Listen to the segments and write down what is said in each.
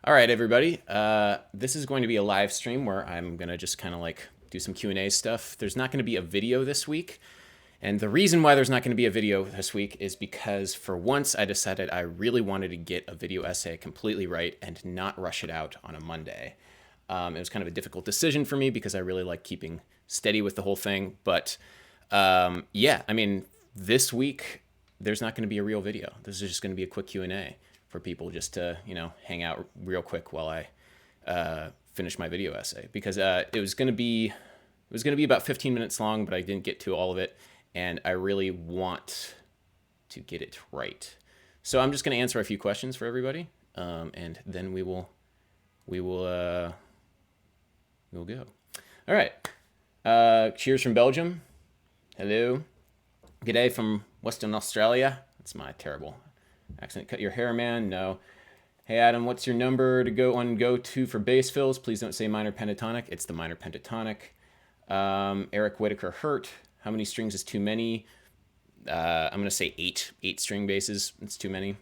All right, everybody. This is going to be a live stream where I'm going to just kind of like do some Q&A stuff. There's not going to be a video this week. And the reason why there's not going to be a video this week is because for once I decided I really wanted to get a video essay completely right and not rush it out on a Monday. It was kind of a difficult decision for me because I really like keeping steady with the whole thing. But yeah, I mean, this week there's not going to be a real video. This is just going to be a quick Q&A for people just to, hang out real quick while I finish my video essay because it was going to be about 15 minutes long, but I didn't get to all of it, and I really want to get it right. So I'm just going to answer a few questions for everybody, and then we will go. All right. Cheers from Belgium. Hello. G'day from Western Australia. That's my terrible accent. Cut your hair, man. No. Hey Adam, what's your number to go to for bass fills? Please don't say minor pentatonic. It's the minor pentatonic. Eric Whitaker hurt. How many strings is too many? I'm gonna say eight. 8 string basses. It's too many.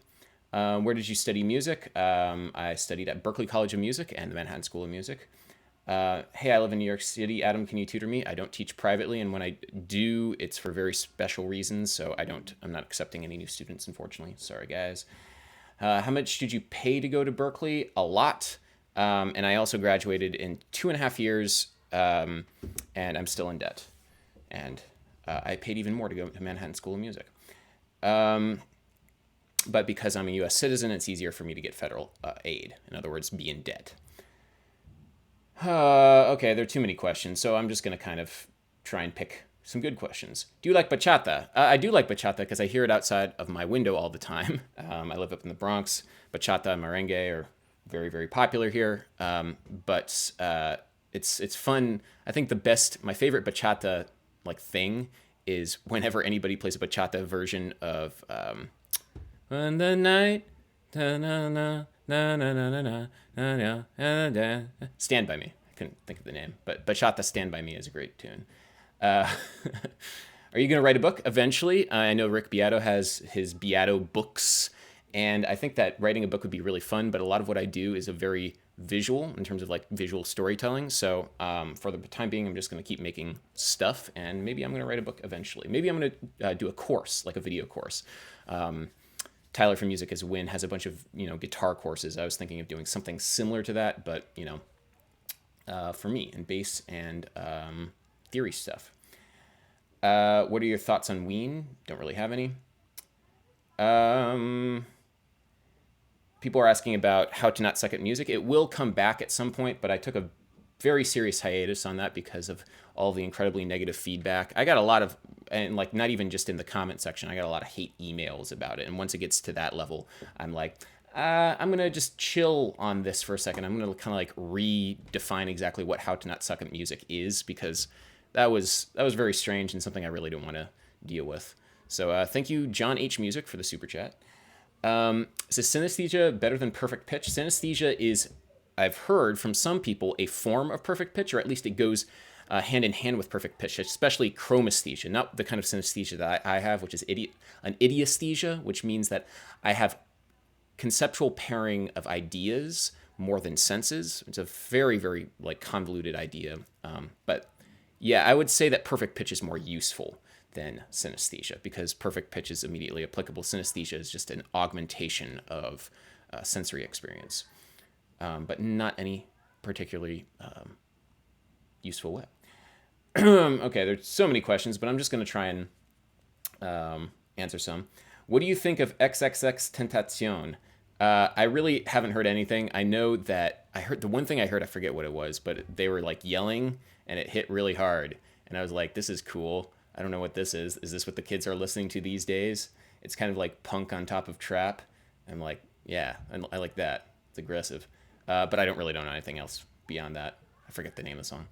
Where did you study music? I studied at Berklee College of Music and the Manhattan School of Music. Hey, I live in New York City. Adam, can you tutor me? I don't teach privately, and when I do, it's for very special reasons. So I'm not accepting any new students, unfortunately. Sorry, guys. How much did you pay to go to Berklee? A lot. And I also graduated in 2.5 years, and I'm still in debt. And I paid even more to go to Manhattan School of Music. But because I'm a U.S. citizen, it's easier for me to get federal aid. In other words, be in debt. Okay, there are too many questions, so I'm just going to kind of try and pick some good questions. Do you like bachata? I do like bachata because I hear it outside of my window all the time. I live up in the Bronx. Bachata and merengue are very, very popular here. But it's fun. I think my favorite bachata like thing is whenever anybody plays a bachata version of "When the night na na na na na na na na na na." Stand by Me. I couldn't think of the name, but bachata "Stand by Me" is a great tune. Uh, are you going to write a book eventually? I know Rick Beato has his Beato books, and I think that writing a book would be really fun. But a lot of what I do is a very visual in terms of like visual storytelling. So for the time being, I'm just going to keep making stuff, and maybe I'm going to write a book eventually. Maybe I'm going to do a course, like a video course. Tyler from Music as Win has a bunch of guitar courses. I was thinking of doing something similar to that, but for me and bass and theory stuff. What are your thoughts on Ween? Don't really have any. People are asking about How to Not Suck at Music. It will come back at some point, but I took a very serious hiatus on that because of all the incredibly negative feedback. I got a lot of, and like not even just in the comment section, I got a lot of hate emails about it. And once it gets to that level, I'm like, I'm gonna just chill on this for a second. I'm gonna kind of like redefine exactly what How to Not Suck at Music is because that was very strange and something I really don't want to deal with. So thank you, John H. Music, for the super chat. Is synesthesia better than perfect pitch? Synesthesia is, I've heard from some people, a form of perfect pitch, or at least it goes hand in hand with perfect pitch, especially chromesthesia, not the kind of synesthesia that I have, which is an idiesthesia, which means that I have conceptual pairing of ideas more than senses. It's a very, very like convoluted idea. But yeah, I would say that perfect pitch is more useful than synesthesia because perfect pitch is immediately applicable. Synesthesia is just an augmentation of sensory experience, but not any particularly useful way. Okay, there's so many questions, but I'm just going to try and answer some. What do you think of XXX Tentacion? I really haven't heard anything. I know that I heard the one thing I heard, I forget what it was, but they were like yelling and it hit really hard. And I was like, this is cool. I don't know what this is. Is this what the kids are listening to these days? It's kind of like punk on top of trap. I'm like, yeah, I like that. It's aggressive. But I don't really know anything else beyond that. I forget the name of the song.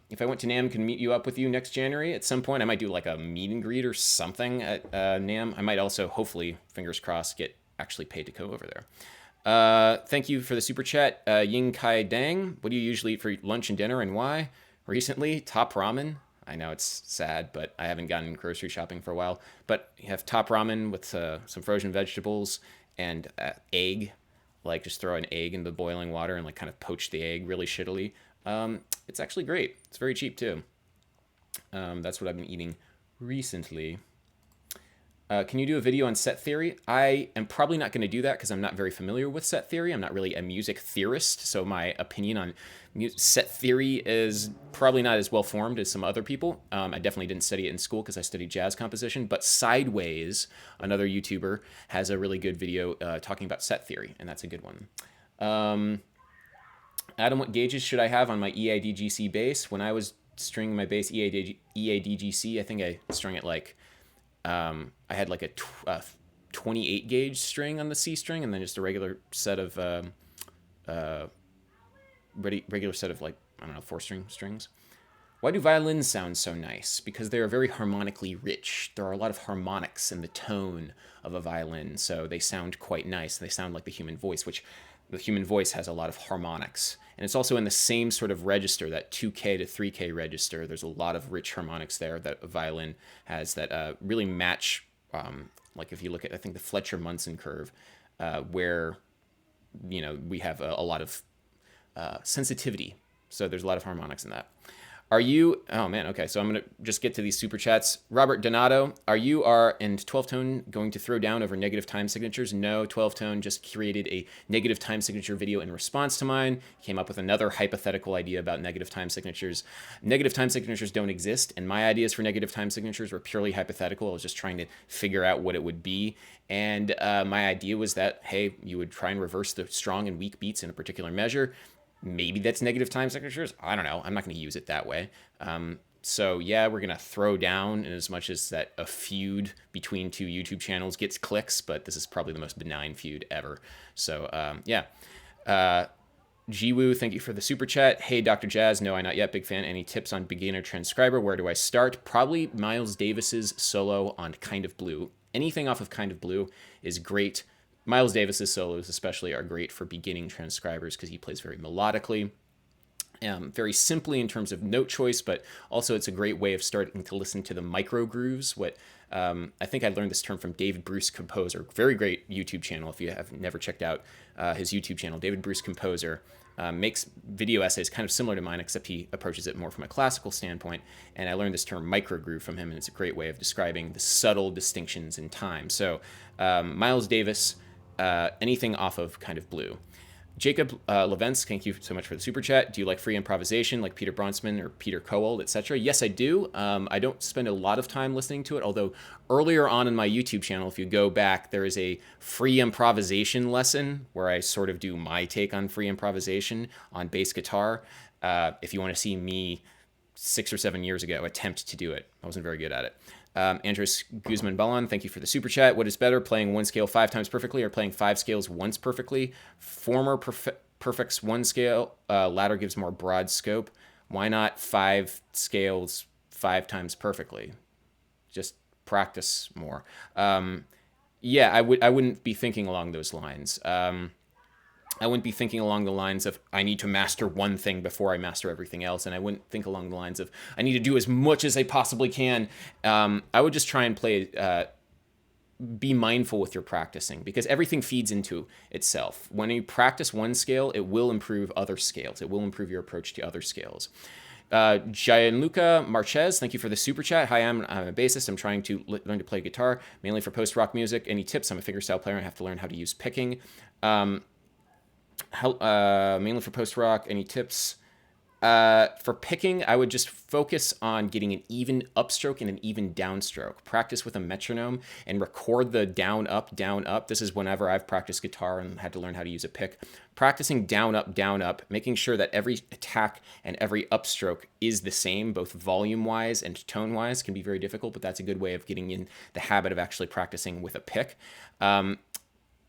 If I went to NAM, can meet you up with you next January at some point. I might do like a meet and greet or something at NAM. I might also, hopefully, fingers crossed, get actually paid to go over there. Thank you for the super chat. Ying Kai Dang, what do you usually eat for lunch and dinner and why? Recently, Top Ramen. I know it's sad, but I haven't gone grocery shopping for a while. But you have Top Ramen with some frozen vegetables and egg. like just throw an egg in the boiling water and like kind of poach the egg really shittily. It's actually great. It's very cheap too. That's what I've been eating recently. Can you do a video on set theory? I am probably not going to do that because I'm not very familiar with set theory. I'm not really a music theorist, so my opinion on set theory is probably not as well formed as some other people. I definitely didn't study it in school because I studied jazz composition, but Sideways, another YouTuber, has a really good video talking about set theory, and that's a good one. Adam, what gauges should I have on my EADGC bass? When I was stringing my bass EADGC, I think I strung it like I had like a 28 gauge string on the C string, and then just a regular set of regular set of like, I don't know, 4-string strings. Why do violins sound so nice? Because they are very harmonically rich. There are a lot of harmonics in the tone of a violin, so they sound quite nice. They sound like the human voice, which the human voice has a lot of harmonics. And it's also in the same sort of register, that 2K to 3K register. There's a lot of rich harmonics there that a violin has that really match, like if you look at, I think, the Fletcher-Munson curve, where, you know, we have a lot of sensitivity. So there's a lot of harmonics in that. Are you, oh man, okay, so I'm going to just get to these super chats. Robert Donato, are you and 12-Tone going to throw down over negative time signatures? No, 12-Tone just created a negative time signature video in response to mine. Came up with another hypothetical idea about negative time signatures. Negative time signatures don't exist, and my ideas for negative time signatures were purely hypothetical. I was just trying to figure out what it would be. And my idea was that, hey, you would try and reverse the strong and weak beats in a particular measure. Maybe that's negative time signatures. I don't know. I'm not going to use it that way. So yeah, we're going to throw down in as much as that a feud between two YouTube channels gets clicks, but this is probably the most benign feud ever. So yeah. Jiwoo, thank you for the super chat. Hey, Dr. Jazz. No, I not yet. Big fan. Any tips on beginner transcriber? Where do I start? Probably Miles Davis's solo on Kind of Blue. Anything off of Kind of Blue is great. Miles Davis's solos especially are great for beginning transcribers because he plays very melodically, very simply in terms of note choice, but also it's a great way of starting to listen to the micro grooves. I think I learned this term from David Bruce Composer, very great YouTube channel. If you have never checked out his YouTube channel, David Bruce Composer makes video essays kind of similar to mine, except he approaches it more from a classical standpoint. And I learned this term microgroove from him, and it's a great way of describing the subtle distinctions in time. So Miles Davis, anything off of Kind of Blue. Jacob Levents, thank you so much for the super chat. Do you like free improvisation like Peter Bronsman or Peter Kowald, etc.? Yes, I do. I don't spend a lot of time listening to it, although earlier on in my YouTube channel, if you go back, there is a free improvisation lesson where I sort of do my take on free improvisation on bass guitar. If you want to see me 6 or 7 years ago attempt to do it, I wasn't very good at it. Andres Guzman Ballon, thank you for the super chat. What is better, playing one scale 5 times perfectly or playing 5 scales once perfectly? Former perfects one scale, latter gives more broad scope. Why not 5 scales 5 times perfectly? Just practice more. Yeah, I wouldn't be thinking along those lines. I wouldn't be thinking along the lines of, I need to master one thing before I master everything else. And I wouldn't think along the lines of, I need to do as much as I possibly can. I would just try and be mindful with your practicing, because everything feeds into itself. When you practice one scale, it will improve other scales. It will improve your approach to other scales. Gianluca Marquez, thank you for the super chat. Hi, I'm a bassist. I'm trying to learn to play guitar, mainly for post-rock music. Any tips? I'm a fingerstyle player. I have to learn how to use picking. Mainly for post-rock. Any tips? For picking, I would just focus on getting an even upstroke and an even downstroke. Practice with a metronome and record the down, up, down, up. This is whenever I've practiced guitar and had to learn how to use a pick. Practicing down, up, making sure that every attack and every upstroke is the same, both volume-wise and tone-wise, can be very difficult, but that's a good way of getting in the habit of actually practicing with a pick.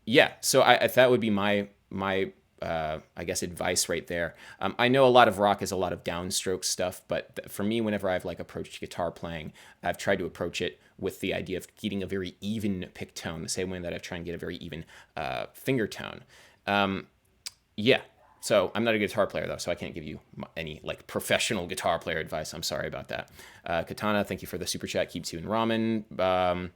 Yeah, so that would be my I guess advice right there. I know a lot of rock is a lot of downstroke stuff, but for me, whenever I've approached guitar playing, I've tried to approach it with the idea of getting a very even pick tone, the same way that I've tried to get a very even finger tone. Yeah, so I'm not a guitar player though, so I can't give you any professional guitar player advice. I'm sorry about that. Katana, thank you for the super chat. Keeps you in ramen.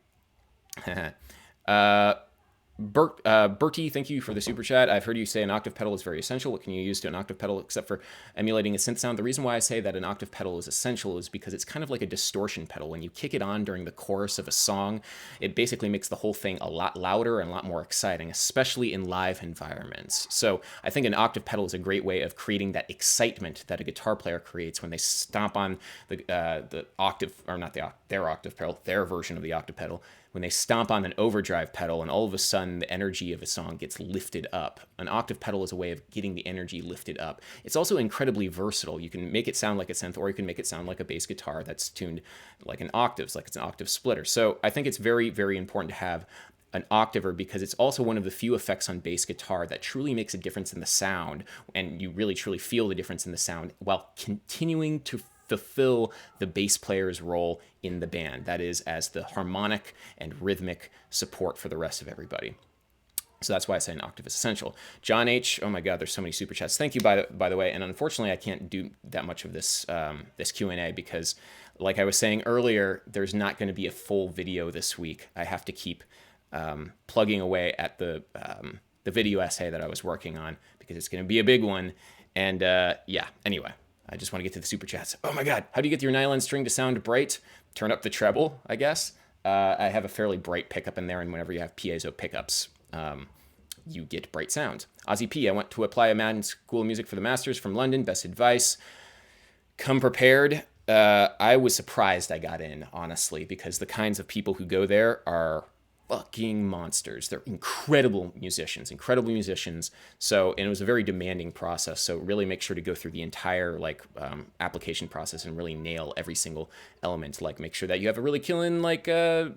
Bertie, thank you for the super chat. I've heard you say an octave pedal is very essential. What can you use to an octave pedal except for emulating a synth sound? The reason why I say that an octave pedal is essential is because it's kind of like a distortion pedal. When you kick it on during the chorus of a song, it basically makes the whole thing a lot louder and a lot more exciting, especially in live environments. So I think an octave pedal is a great way of creating that excitement that a guitar player creates when they stomp on the octave, or not their octave pedal, their version of the octave pedal, when they stomp on an overdrive pedal and all of a sudden the energy of a song gets lifted up. An octave pedal is a way of getting the energy lifted up. It's also incredibly versatile. You can make it sound like a synth, or you can make it sound like a bass guitar that's tuned like an octaves, like it's an octave splitter. So I think it's very, very important to have an octaver because it's also one of the few effects on bass guitar that truly makes a difference in the sound, and you really truly feel the difference in the sound while continuing to fulfill the bass player's role in the band. That is, as the harmonic and rhythmic support for the rest of everybody. So that's why I say an octave is essential. John H. Oh my God, there's so many super chats. Thank you, by the way. And unfortunately, I can't do that much of this this Q&A because, like I was saying earlier, there's not going to be a full video this week. I have to keep plugging away at the video essay that I was working on because it's going to be a big one. And yeah, anyway. I just want to get to the super chats. Oh my God, how do you get your nylon string to sound bright? Turn up the treble, I guess. I have a fairly bright pickup in there, and whenever you have piezo pickups, you get bright sounds. Ozzy P, I went to apply a Madden School of Music for the Masters from London. Best advice. Come prepared. I was surprised I got in, honestly, because the kinds of people who go there are fucking monsters. They're incredible musicians. So, and it was a very demanding process. So really make sure to go through the entire application process and really nail every single element. Like make sure that you have a really killing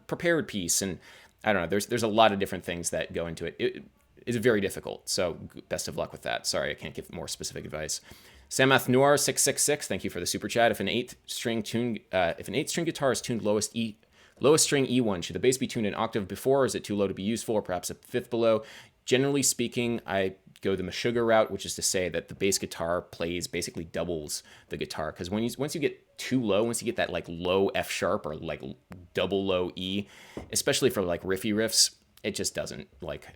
prepared piece. And I don't know, there's a lot of different things that go into it. It is very difficult. So best of luck with that. Sorry, I can't give more specific advice. Samath Noir 666, thank you for the super chat. If an eighth string guitar is tuned lowest string E1, should the bass be tuned an octave before, or is it too low to be useful, or perhaps a fifth below? Generally speaking, I go the Meshuggah route, which is to say that the bass guitar basically doubles the guitar, because once you get too low, once you get that low F sharp or double low E, especially for riffy riffs, it just doesn't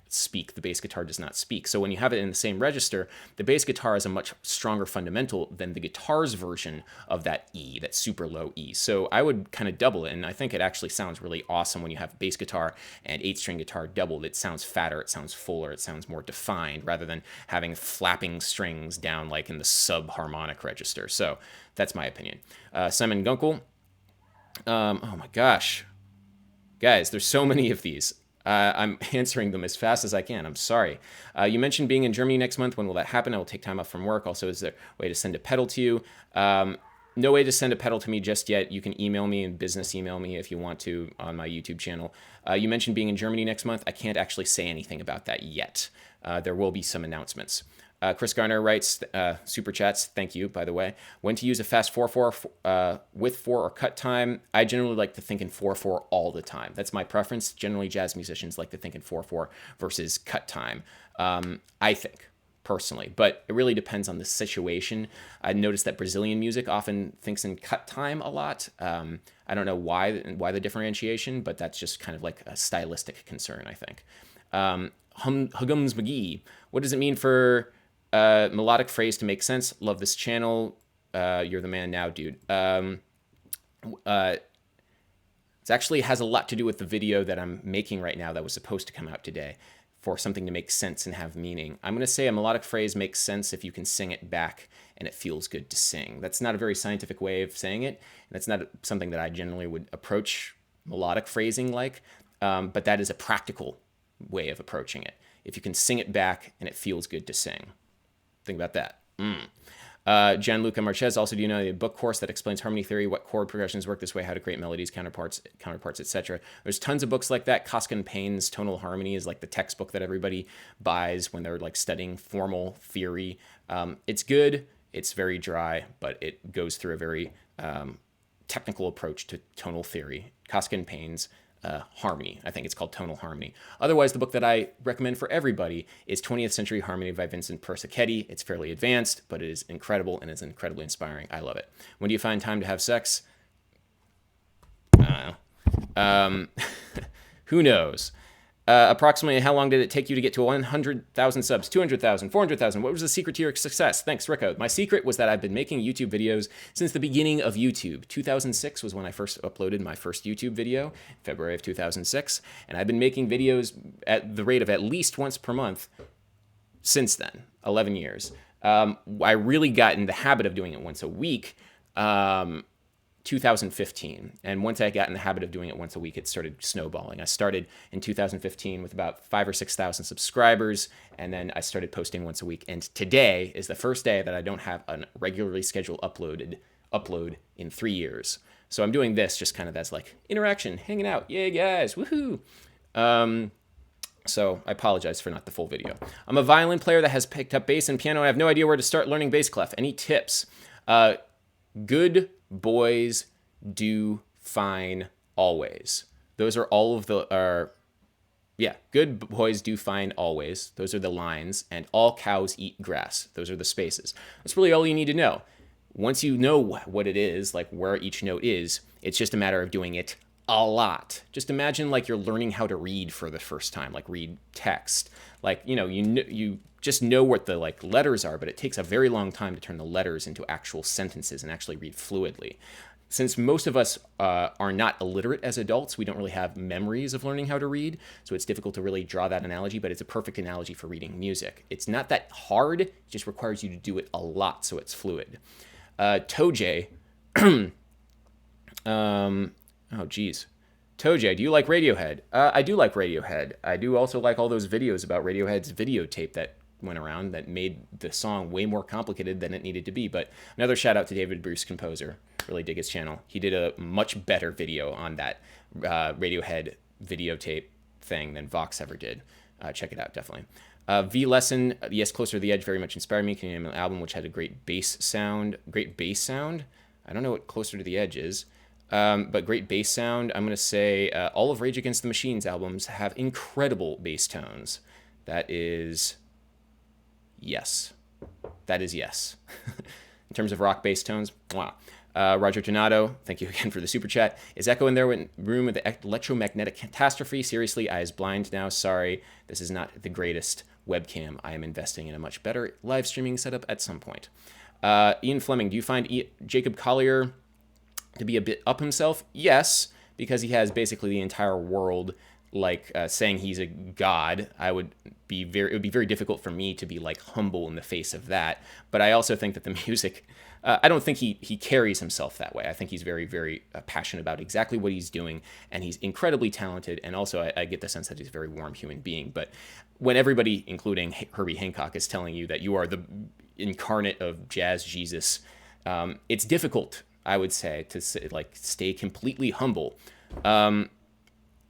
speak. The bass guitar does not speak. So when you have it in the same register, the bass guitar is a much stronger fundamental than the guitar's version of that E, that super low E. So I would kind of double it, and I think it actually sounds really awesome when you have bass guitar and 8-string guitar doubled. It sounds fatter, it sounds fuller, it sounds more defined, rather than having flapping strings down in the sub-harmonic register. So that's my opinion. Simon Gunkel. Oh my gosh. Guys, there's so many of these. I'm answering them as fast as I can. I'm sorry. You mentioned being in Germany next month. When will that happen? I will take time off from work. Also, is there a way to send a pedal to you? No way to send a pedal to me just yet. You can email me and business email me if you want to on my YouTube channel. You mentioned being in Germany next month. I can't actually say anything about that yet. There will be some announcements. Chris Garner writes, super chats, thank you, by the way. When to use a fast 4/4 with 4 or cut time. I generally like to think in 4/4 all the time. That's my preference. Generally, jazz musicians like to think in 4/4 versus cut time, I think, personally. But it really depends on the situation. I noticed that Brazilian music often thinks in cut time a lot. I don't know why the differentiation, but that's just kind of a stylistic concern, I think. Huggums McGee, what does it mean for melodic phrase to make sense? Love this channel. You're the man now, dude. It actually has a lot to do with the video that I'm making right now that was supposed to come out today, for something to make sense and have meaning. I'm going to say a melodic phrase makes sense if you can sing it back and it feels good to sing. That's not a very scientific way of saying it, and that's not something that I generally would approach melodic phrasing but that is a practical way of approaching it. If you can sing it back and it feels good to sing. Think about that. Gianluca Marquez, also, do you know the book course that explains harmony theory, what chord progressions work this way, how to create melodies, counterparts, etc.? There's tons of books like that. Koskin Payne's Tonal Harmony is the textbook that everybody buys when they're studying formal theory. It's good. It's very dry, but it goes through a very technical approach to tonal theory. Koskin Payne's Harmony. I think it's called Tonal Harmony. Otherwise, the book that I recommend for everybody is 20th Century Harmony by Vincent Persichetti. It's fairly advanced, but it is incredible and it's incredibly inspiring. I love it. When do you find time to have sex? I don't know. Who knows? Approximately how long did it take you to get to 100,000 subs, 200,000, 400,000? What was the secret to your success? Thanks, Rico. My secret was that I've been making YouTube videos since the beginning of YouTube. 2006 was when I first uploaded my first YouTube video, February of 2006. And I've been making videos at the rate of at least once per month since then, 11 years. I really got in the habit of doing it once a week. 2015. And once I got in the habit of doing it once a week, it started snowballing. I started in 2015 with about 5,000 or 6,000 subscribers, and then I started posting once a week. And today is the first day that I don't have a regularly scheduled upload in 3 years. So I'm doing this just kind of as like interaction, hanging out. Yay, guys, woohoo. So I apologize for not the full video. I'm a violin player that has picked up bass and piano. I have no idea where to start learning bass clef. Any tips? Good boys do fine always. Those are all of the, good boys do fine always. Those are the lines. And all cows eat grass. Those are the spaces. That's really all you need to know. Once you know what it is, like where each note is, it's just a matter of doing it a lot. Just imagine like you're learning how to read for the first time, like read text. Like, you just know what the like letters are, but it takes a very long time to turn the letters into actual sentences and actually read fluidly. Since most of us are not illiterate as adults, we don't really have memories of learning how to read, so it's difficult to really draw that analogy, but it's a perfect analogy for reading music. It's not that hard, it just requires you to do it a lot so it's fluid. Tojay, Tojay, do you like Radiohead? I do like Radiohead. I do also like all those videos about Radiohead's videotape that went around that made the song way more complicated than it needed to be. But another shout out to David Bruce, composer. Really dig his channel. He did a much better video on that Radiohead videotape thing than Vox ever did. Check it out, definitely. V Lesson, yes, Closer to the Edge very much inspired me. Can you name an album which had a great bass sound? I don't know what Closer to the Edge is. But great bass sound. I'm going to say all of Rage Against the Machine's albums have incredible bass tones. That is yes. That is yes. In terms of rock bass tones, wow. Roger Donato, thank you again for the super chat. Is Echo in there in room with the electromagnetic catastrophe? Seriously, eyes blind now. Sorry, this is not the greatest webcam. I am investing in a much better live streaming setup at some point. Ian Fleming, do you find Jacob Collier to be a bit up himself? Yes, because he has basically the entire world like saying he's a god. It would be very difficult for me to be like humble in the face of that. But I also think that the music, I don't think he carries himself that way. I think he's very, very passionate about exactly what he's doing, and he's incredibly talented. And also I get the sense that he's a very warm human being. But when everybody, including Herbie Hancock, is telling you that you are the incarnate of jazz Jesus, it's difficult, I would say, to stay completely humble.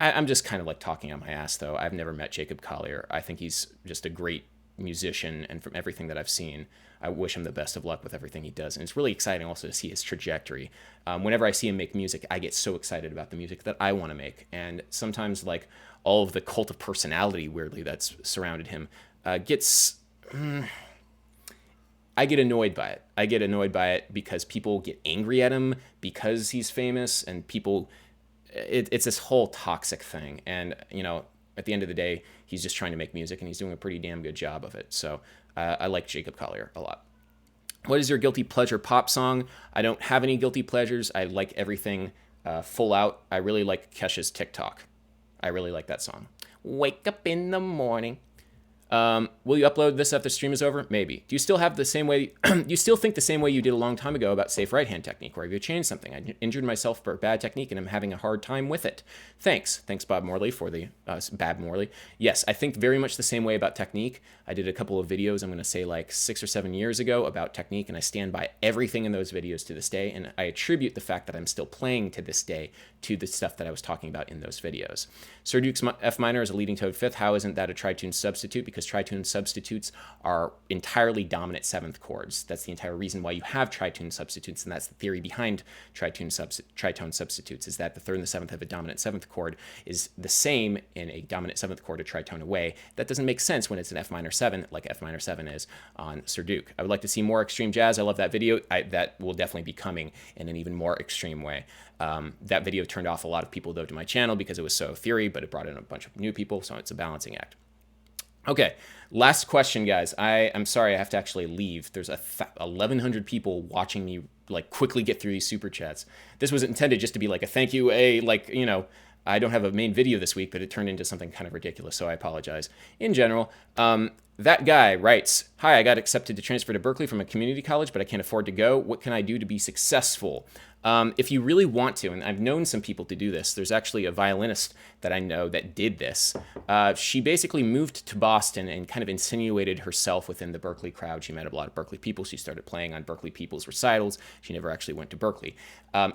I'm just kind of like talking on my ass, though. I've never met Jacob Collier. I think he's just a great musician, and from everything that I've seen, I wish him the best of luck with everything he does. And it's really exciting also to see his trajectory. Whenever I see him make music, I get so excited about the music that I want to make. And sometimes like all of the cult of personality, weirdly, that's surrounded him, gets... I get annoyed by it. I get annoyed by it because people get angry at him because he's famous, and people... It's this whole toxic thing. And, at the end of the day, he's just trying to make music, and he's doing a pretty damn good job of it. So I like Jacob Collier a lot. What is your guilty pleasure pop song? I don't have any guilty pleasures. I like everything full out. I really like Kesha's TikTok. I really like that song. Wake up in the morning. Will you upload this after the stream is over? Maybe. Do you still have the same way? Do you still think the same way you did a long time ago about safe right hand technique, or have you changed something? I injured myself for a bad technique, and I'm having a hard time with it. Thanks, Bob Morley, for the Bab Morley. Yes, I think very much the same way about technique. I did a couple of videos, I'm going to say like 6 or 7 years ago, about technique, and I stand by everything in those videos to this day, and I attribute the fact that I'm still playing to this day to the stuff that I was talking about in those videos. Sir Duke's F minor is a leading tone fifth. How isn't that a tritune substitute? Because because tritone substitutes are entirely dominant seventh chords. That's the entire reason why you have tritone substitutes, and that's the theory behind tritone substitutes, is that the third and the seventh of a dominant seventh chord is the same in a dominant seventh chord a tritone away. That doesn't make sense when it's an F minor 7, like F minor 7 is on Sir Duke. I would like to see more extreme jazz. I love that video. That will definitely be coming in an even more extreme way. That video turned off a lot of people, though, to my channel because it was so theory, but it brought in a bunch of new people, so it's a balancing act. Okay, last question, guys. I'm sorry, I have to actually leave. There's 1,100 people watching me like quickly get through these super chats. This was intended just to be like a thank you, I don't have a main video this week, but it turned into something kind of ridiculous, so I apologize. In general, that guy writes, "Hi, I got accepted to transfer to Berklee from a community college, but I can't afford to go. What can I do to be successful?" If you really want to, and I've known some people to do this, there's actually a violinist that I know that did this. She basically moved to Boston and kind of insinuated herself within the Berklee crowd. She met a lot of Berklee people. She started playing on Berklee people's recitals. She never actually went to Berklee.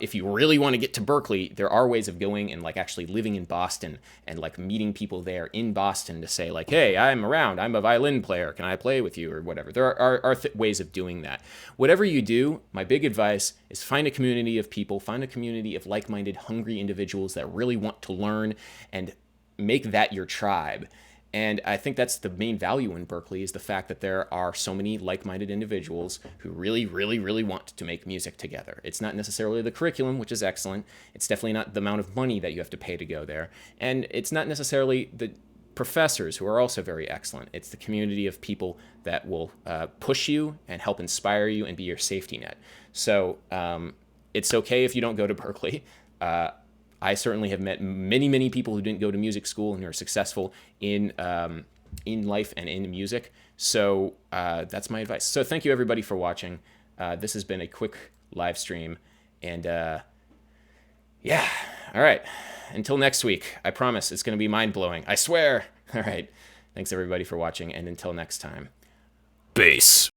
If you really want to get to Berklee, there are ways of going and like actually living in Boston and like meeting people there in Boston to say like, hey, I'm around. I'm a violin player. Can I play with you or whatever? There are ways of doing that. Whatever you do, my big advice is find a community of people, find a community of like-minded, hungry individuals that really want to learn and make that your tribe. And I think that's the main value in Berklee, is the fact that there are so many like-minded individuals who really, really, really want to make music together. It's not necessarily the curriculum, which is excellent. It's definitely not the amount of money that you have to pay to go there. And it's not necessarily the professors, who are also very excellent. It's the community of people that will push you and help inspire you and be your safety net. So it's okay if you don't go to Berklee. I certainly have met many, many people who didn't go to music school and who are successful in life and in music. So that's my advice. So thank you, everybody, for watching. This has been a quick live stream. And yeah, all right. Until next week, I promise it's going to be mind-blowing. I swear. All right. Thanks, everybody, for watching. And until next time, peace.